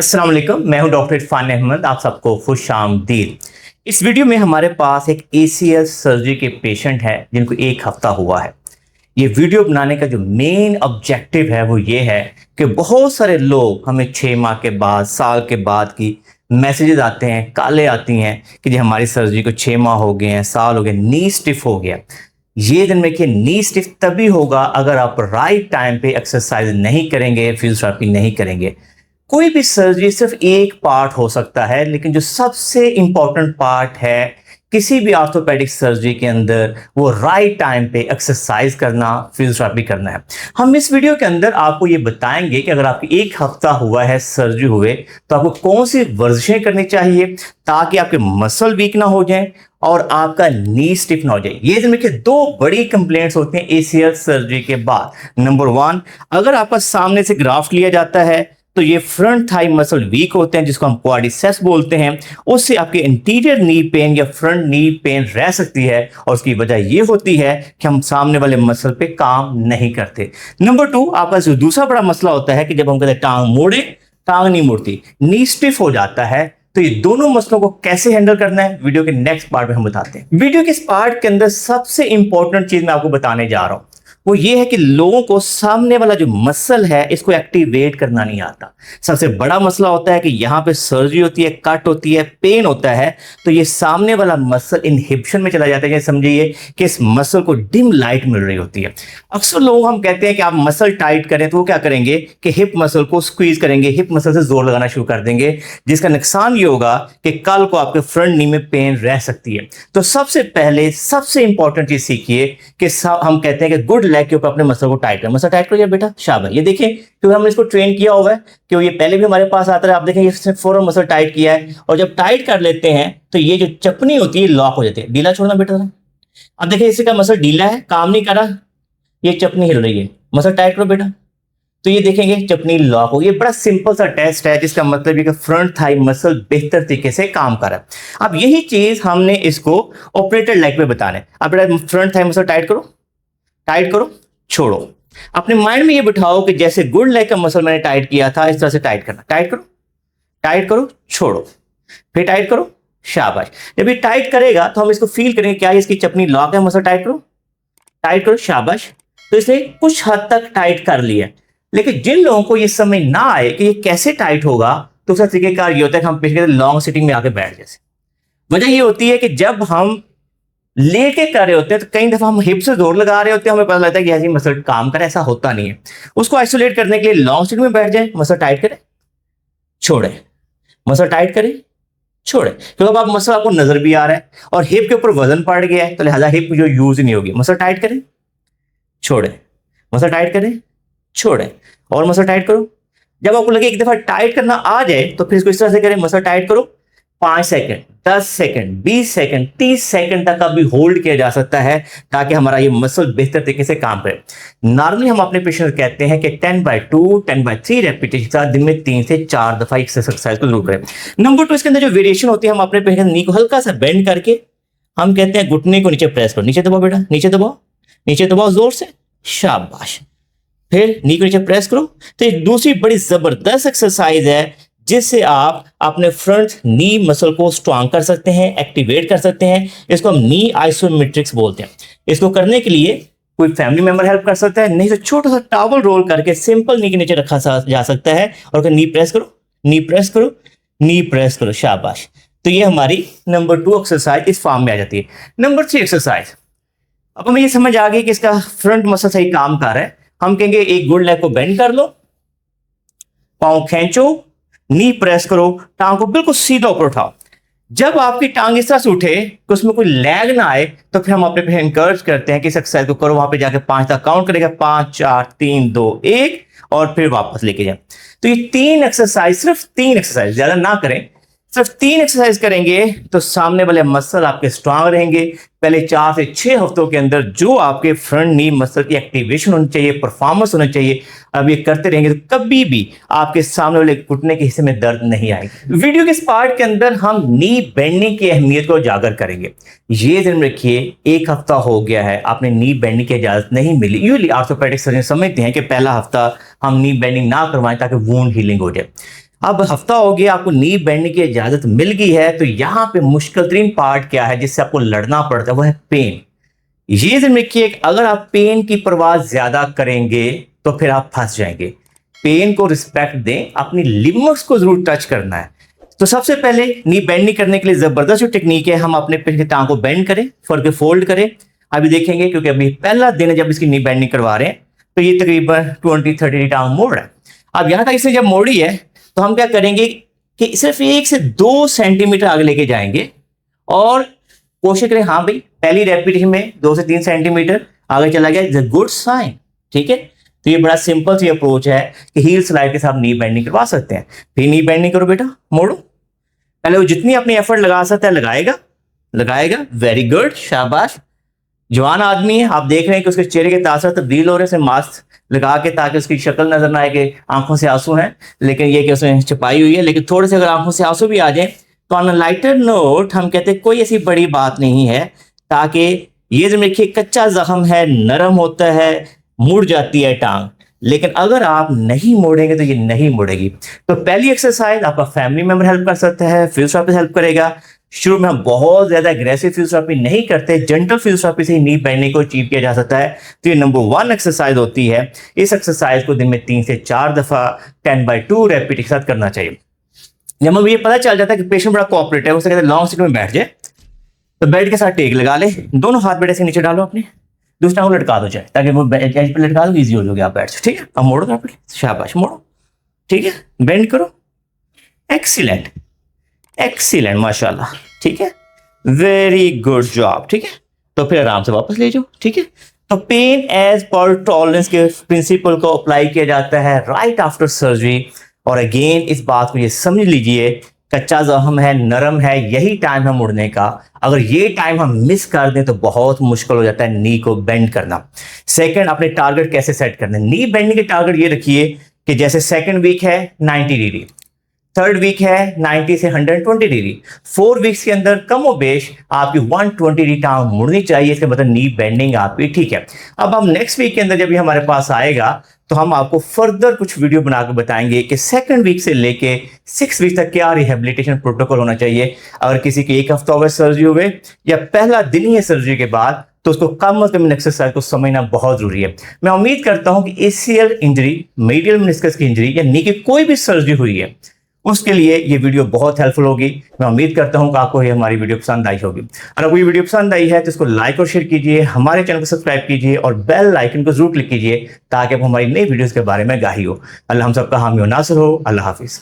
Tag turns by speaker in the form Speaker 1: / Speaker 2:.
Speaker 1: अस्सलाम वालेकुम, मैं हूं डॉक्टर इरफान अहमद। आप सबको खुश आमदीद। इस वीडियो में हमारे पास एक ACL सर्जरी के पेशेंट है जिनको 1 हफ्ता हुआ है। ये वीडियो बनाने का जो मेन ऑब्जेक्टिव है वो ये है कि बहुत सारे लोग हमें 6 माह के बाद, साल के बाद की मैसेजेस आते हैं, कॉलें आती हैं कि जी हमारी सर्जरी को 6 माह हो गए हैं, साल हो गए, नी स्टिफ हो गया। ये दिन में कि नी स्टिफ तभी होगा अगर आप राइट टाइम पे एक्सरसाइज नहीं करेंगे, फिजियोथेरेपी नहीं करेंगे। कोई भी सर्जरी सिर्फ एक पार्ट हो सकता है, लेकिन जो सबसे इंपॉर्टेंट पार्ट है किसी भी ऑर्थोपेडिक सर्जरी के अंदर वो राइट टाइम पे एक्सरसाइज करना, फिजियोथेरेपी करना है। हम इस वीडियो के अंदर आपको ये बताएंगे कि अगर आपकी 1 हफ्ता हुआ है सर्जरी हुए तो आपको कौन सी वर्जिशें करनी चाहिए ताकि आपके मसल वीक ना हो जाएं और आपका नी स्टिफ ना हो जाए। ये देखिए 2 बड़ी कंप्लेंट्स होती हैं ACL सर्जरी के बाद। नंबर 1, अगर आपका सामने से ग्राफ्ट लिया जाता है तो ये फ्रंट थाई मसल वीक होते हैं जिसको हम क्वाड्रिसेप्स बोलते हैं। उससे आपके इंटीरियर नी पेन या फ्रंट नी पेन रह सकती है और उसकी वजह ये होती है कि हम सामने वाले मसल पे काम नहीं करते। नंबर 2, आपका जो दूसरा बड़ा मसला होता है कि जब हम कहते हैं टांग मोड़े, टांग नहीं मुड़ती, नी स्टिफ हो जाता है। तो ये दोनों मसलों को कैसे हैंडल करना है वीडियो के नेक्स्ट पार्ट में हम बताते हैं। वीडियो के इस पार्ट के अंदर सबसे इंपॉर्टेंट चीज मैं आपको बताने जा रहा हूं वो ये है कि लोगों को सामने वाला जो मसल है इसको एक्टिवेट करना नहीं आता। सबसे बड़ा मसला होता है कि यहाँ पे सर्जरी होती है, कट होती है, पेन होता है, तो ये सामने वाला मसल इनहिबिशन में चला जाता है। समझिए कि इस मसल को डिम लाइट मिल रही होती है। अक्सर लोग हम कहते हैं कि आप मसल टाइट करें तो वो क्या करेंगे कि हिप मसल को स्क्वीज करेंगे, हिप मसल से जोर लगाना शुरू कर देंगे, जिसका नुकसान ये होगा कि कल को आपके फ्रंट नी में पेन रह सकती है। तो सबसे पहले सबसे इंपॉर्टेंट चीज सीखिए कि हम कहते हैं कि गुड लेग के ऊपर अपने मसल को टाइट करें। मसल टाइट करो यार बेटा, शाबाश। ये देखिए क्योंकि हमने इसको ट्रेन किया हुआ है कि ये पहले भी हमारे पास आता है। आप देखें इसने फौरन मसल टाइट किया है और जब टाइट कर लेते हैं तो ये जो चपनी होती है लॉक हो जाती है। ढीला छोड़ना बेटा। अब देखिए इसी का मसल ढीला है, काम नहीं कर रहा, ये चपनी हिल रही है। मसल टाइट करो बेटा, तो ये देखेंगे चपनी लॉक हो। ये बड़ा सिंपल सा टेस्ट है जिसका मतलब ये कि फ्रंट थाई मसल बेहतर तरीके से काम कर रहा है। अब यही चीज हमने इसको ऑपरेटेड लेग पे बताना है। अब बेटा फ्रंट थाई मसल टाइट करो, टाइट करो, छोड़ो। अपने माइंड में ये बिठाओ कि जैसे गुड लेग का मसल मैंने टाइट किया था इस तरह से टाइट करना। टाइट करो, टाइट करो, छोड़ो, फिर टाइट करो, शाबाश। जब ये टाइट करेगा तो हम इसको फील करेंगे क्या इसकी चपनी लॉक है। मसल टाइट करो, टाइट करो, शाबाश। तो इसने कुछ हद तक टाइट कर लिया। लेकिन जिन लोगों को ये समझ ना आए कि ये कैसे टाइट होगा तो उसका तरीकेकार ये होता है कि हम पेशेंट लॉन्ग सिटिंग में आके बैठ जैसे। वजह ये होती है कि जब हम लेके कर रहे होते हैं तो कई दफा हम हिप से जोर लगा रहे होते हैं, हमें पता लगता है कि ऐसी मसल काम करे, ऐसा होता नहीं है। उसको आइसोलेट करने के लिए लॉन्ग सिटिंग में बैठ जाए, मसल टाइट करें, छोड़े, मसल टाइट करें, छोड़े। क्योंकि अब मसल आपको नजर भी आ रहा है और हिप के ऊपर वजन पड़ गया है तो लिहाजा हिप जो यूज ही नहीं होगी। मसल टाइट करें, छोड़े, मसल टाइट करें, छोड़े, और मसल टाइट करो। जब आपको लगे एक दफा टाइट करना आ जाए तो फिर इसको इस तरह से करें। मसल टाइट करो, 5 सेकंड, 10 सेकंड, 20 सेकंड, 30 सेकंड तक अभी होल्ड किया जा सकता है ताकि हमारा ये मसल बेहतर तरीके से काम करे। नॉर्मली हम अपने पेशेंट कहते हैं कि 10/2, 10/3 रेपिटेशन दिन में 3 से 4 दफा एक्सरसाइज को जरूर करें। नंबर 2, इसके अंदर जो वेरिएशन होती है, हम अपने पेशेंट नी को हल्का सा बेंड करके हम कहते हैं घुटने को नीचे प्रेस करो। नीचे दबाओ बेटा, नीचे दबाओ, नीचे दबाओ जोर से, शाबाश। फिर नी को नीचे प्रेस करो। तो एक दूसरी बड़ी जबरदस्त एक्सरसाइज है जिससे आप अपने फ्रंट नी मसल को स्ट्रांग कर सकते हैं, एक्टिवेट कर सकते हैं। इसको हम नी आइसोमेट्रिक्स बोलते हैं। इसको करने के लिए कोई फैमिली मेंबर हेल्प कर सकता है, नहीं तो छोटा सा टॉवल रोल करके सिंपल नी के नीचे रखा जा सकता है और नी प्रेस करो, नी प्रेस करो, नी प्रेस करो, शाबाश। तो ये हमारी नंबर 2 एक्सरसाइज इस फॉर्म में आ जाती है। नंबर 3 एक्सरसाइज, अब हमें ये समझ आ गई कि इसका फ्रंट मसल सही काम कर रहा है। हम कहेंगे एक गुड लेग को बेंड कर लो, पांव खींचो, नी प्रेस करो, टांग को बिल्कुल सीधा ऊपर उठाओ। जब आपकी टांग इस तरह से उठे कि उसमें कोई लैग ना आए तो फिर हम अपने पे एनकरेज करते हैं कि इस एक्सरसाइज को करो। वहां पे जाके 5 तक काउंट करेगा, 5, 4, 3, 2, 1 और फिर वापस लेके जाए। तो ये 3 एक्सरसाइज, सिर्फ 3 एक्सरसाइज, ज्यादा ना करें, सिर्फ 3 एक्सरसाइज करेंगे तो सामने वाले मसल आपके स्ट्रांग रहेंगे। पहले 4 से 6 हफ्तों के अंदर जो आपके फ्रंट नी मसल की एक्टिवेशन होनी चाहिए, परफॉर्मेंस होना चाहिए, अब ये करते रहेंगे तो कभी भी आपके सामने वाले घुटने के हिस्से में दर्द नहीं आएगी। वीडियो के इस पार्ट के अंदर हम नी बेंडिंग की अहमियत को उजागर करेंगे। ये ध्यान रखिए, 1 हफ्ता हो गया है, आपने नी बेंडिंग की इजाजत नहीं मिली। यूजुअली ऑर्थोपेडिक सर्जन समझते हैं कि पहला हफ्ता हम नी बेंडिंग ना करवाएं ताकि वूंड हीलिंग हो जाए। अब हफ्ता हो गया, आपको नी बेंडिंग की इजाजत मिल गई है, तो यहाँ पे मुश्किल तरीन पार्ट क्या है जिससे आपको लड़ना पड़ता है, वो है पेन। ये ध्यान रखिए कि अगर आप पेन की परवाह ज्यादा करेंगे तो फिर आप फंस जाएंगे। पेन को रिस्पेक्ट दें, अपनी लिमिट्स को जरूर टच करना है। तो सबसे पहले नी बेंडिंग करने के लिए जबरदस्त जो टेक्निक है, हम अपने पिछले टांग को बेंड करें, फर के फोल्ड करें। अभी देखेंगे क्योंकि अभी पहला दिन है जब इसकी नी बेंडिंग करवा रहे हैं, तो ये तकरीबन 20-30 टांग मोड़ रहा है। अब यहां तक इसने जब मोड़ी है तो हम क्या करेंगे कि सिर्फ 1 से 2 सेंटीमीटर आगे लेके जाएंगे और कोशिश करें, हाँ भाई पहली रेपिटेशन में 2 से 3 सेंटीमीटर आगे चला गया, इज अ गुड साइन। ठीक है, तो ये बड़ा सिंपल सी अप्रोच है कि हील स्लाइड के साथ नी बेंडिंग करवा सकते हैं। फिर नी बेंडिंग करो बेटा, मोड़ो। पहले वो जितनी अपनी एफर्ट लगा सकता है लगाएगा। वेरी गुड, शाबाश। जवान आदमी है, आप देख रहे हैं कि उसके चेहरे के तासर तब्दील हो रहे हैं मास्क लगा के, ताकि उसकी शक्ल नजर ना आए कि आंखों से आंसू हैं, लेकिन ये कि उसने छुपाई हुई है। लेकिन थोड़े से अगर आंखों से आंसू भी आ जाए तो ऑन लाइटर नोट हम कहते हैं कोई ऐसी बड़ी बात नहीं है, ताकि ये जो देखिए कच्चा जख्म है, नरम होता है, मुड़ जाती है टांग, लेकिन अगर आप नहीं मोड़ेंगे तो ये नहीं मुड़ेगी। तो पहली एक्सरसाइज आपका फैमिली मेंबर हेल्प कर सकता है, फिजियोथेरेपिस्ट हेल्प करेगा। शुरू में हम बहुत ज्यादा एग्रेसिव फिजियोथेरेपी नहीं करते, जेंटल फिजियोथेरेपी से ही नी बेंडिंग को अचीव किया जा सकता है। तो ये नंबर 1 एक्सरसाइज होती है। इस एक्सरसाइज को दिन में 3 से 4 दफा 10/2 रेपिट के साथ करना चाहिए। जब हमें ये पता चल जाता है कि पेशेंट बड़ा कोऑपरेटिव है, उसे कहते हैं लॉन्ग सीट में बैठ जाए, तो बेड के साथ टेक लगा ले, दोनों हाथ बेड से नीचे डालो, अपने दूसरा को लटका दो जाए, ताकि वो एज पे लटका दो, इजी हो जाओगे आप बैठ। ठीक है, अब मोड़ो रैपिड, शाबाश, मोड़ो। ठीक है, बेंड करो, एक्सीलेंट एक्सीलेंट, माशाल्लाह। ठीक है, वेरी गुड जॉब। ठीक है, तो फिर आराम से वापस ले जाओ। ठीक है, तो पेन एज पर टॉलरेंस के प्रिंसिपल को अप्लाई किया जाता है राइट आफ्टर सर्जरी। और अगेन इस बात को ये समझ लीजिए, कच्चा जख्म है, नरम है, यही टाइम है मुड़ने का। अगर ये टाइम हम मिस कर दें तो बहुत मुश्किल हो जाता है नी को बेंड करना। सेकंड, अपने टारगेट कैसे सेट करना है? नी बेंडिंग के टारगेट ये रखिए कि जैसे सेकंड वीक है 90 डिग्री, थर्ड वीक है 90 से 120 डिग्री, 4 वीक्स के अंदर कम व बेश आपकी 120 डिग्री टांग मुड़नी चाहिए। इसका मतलब नी बेंडिंग आपकी ठीक है। अब हम नेक्स्ट वीक के अंदर जब ये हमारे पास आएगा तो हम आपको फर्दर कुछ वीडियो बनाकर बताएंगे कि सेकंड वीक से लेके 6 वीक तक क्या रिहेबिलिटेशन प्रोटोकॉल होना चाहिए। अगर किसी की 1 हफ्ता हो गया सर्जरी हुए या पहला दिन ही है सर्जरी के बाद, तो उसको कम से कम एक्सरसाइज को समझना बहुत जरूरी है। मैं उम्मीद करता हूं कि ACL इंजरी, मीडियल मेनिस्कस की इंजरी या नी की कोई भी सर्जरी हुई है, उसके लिए ये वीडियो बहुत हेल्पफुल होगी। मैं उम्मीद करता हूं कि आपको ये हमारी वीडियो पसंद आई होगी। अगर कोई वीडियो पसंद आई है तो इसको लाइक और शेयर कीजिए, हमारे चैनल को सब्सक्राइब कीजिए और बेल आइकन को जरूर क्लिक कीजिए, ताकि आपको हमारी नई वीडियोस के बारे में आगाही हो। अल्लाह हम सबका हामी और नासिर हो। अल्लाह हाफिज।